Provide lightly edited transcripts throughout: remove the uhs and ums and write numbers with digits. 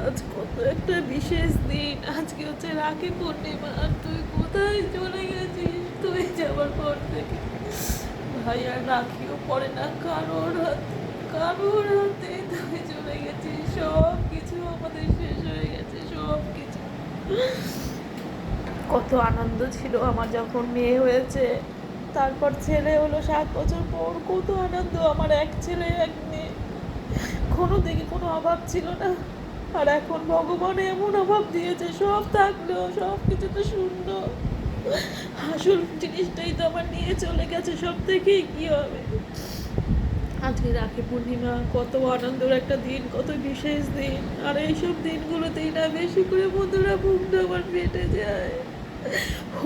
আজ কত একটা বিশেষ দিন, আজকে হচ্ছে রাখি পূর্ণিমা। আর তুই কোথায় চলে গেছিস? তুই যাবার পর থেকে ভাই আর রাখিও পড়ে না কারোর হাতে, কারোর হাতে। তুই চলে গেছিস, সব কিছু আমাদের শেষ হয়ে গেছে, সব কিছু। কত আনন্দ ছিল আমার যখন মেয়ে হয়েছে, তারপর ছেলে হলো 7 বছর পর। কত আনন্দ, আমার এক ছেলে এক মেয়ে, কোনো দিকে কোনো অভাব ছিল না। আর এখন ভগবান এমন অভাব দিয়েছে, সব থাকলেও সব কিছু তো শূন্য। আসল জিনিসটাই তো আমার নিয়ে চলে গেছে, সব থেকেই কি হবে। আজকে রাখি পূর্ণিমা, কত আনন্দের একটা দিন, কত বিশেষ দিন। আর এইসব দিনগুলোতেই না বেশি করে বন্ধুরা মুখটা আমার ফেটে যায়।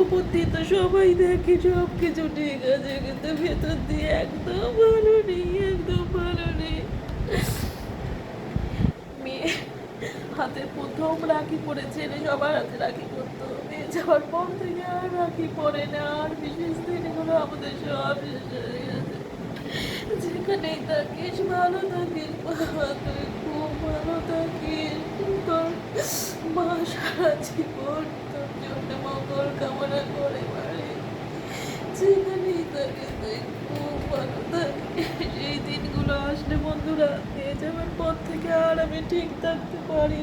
উপর দিয়ে তো সবাই দেখে সব কিছু ঠিক আছে, কিন্তু ভেতর দিয়ে একদম ভালো নেই, একদম ভালো নেই। মেয়ে হাতে প্রথম রাখি পড়েছে, এনে সবার হাতে রাখি পরতো। মেয়ে যাওয়ার পর থেকে আর রাখি পরে না। আর বিশেষ দিনগুলো আমাদের সব শেষ হয়ে গেছে। যেখানেই থাকিস ভালো থাকিস বাবা, তুই খুব ভালো থাকিস। তোর মা সারা জীবন তোর জন্য মঙ্গল কামনা করে বাড়ি। যেখানেই থাকিস তুই খুব ভালো থাকিস। এই দিনগুলো আসলে বন্ধুরা, নিয়ে যাওয়ার পর থেকে আর আমি ঠিক থাকতে পারি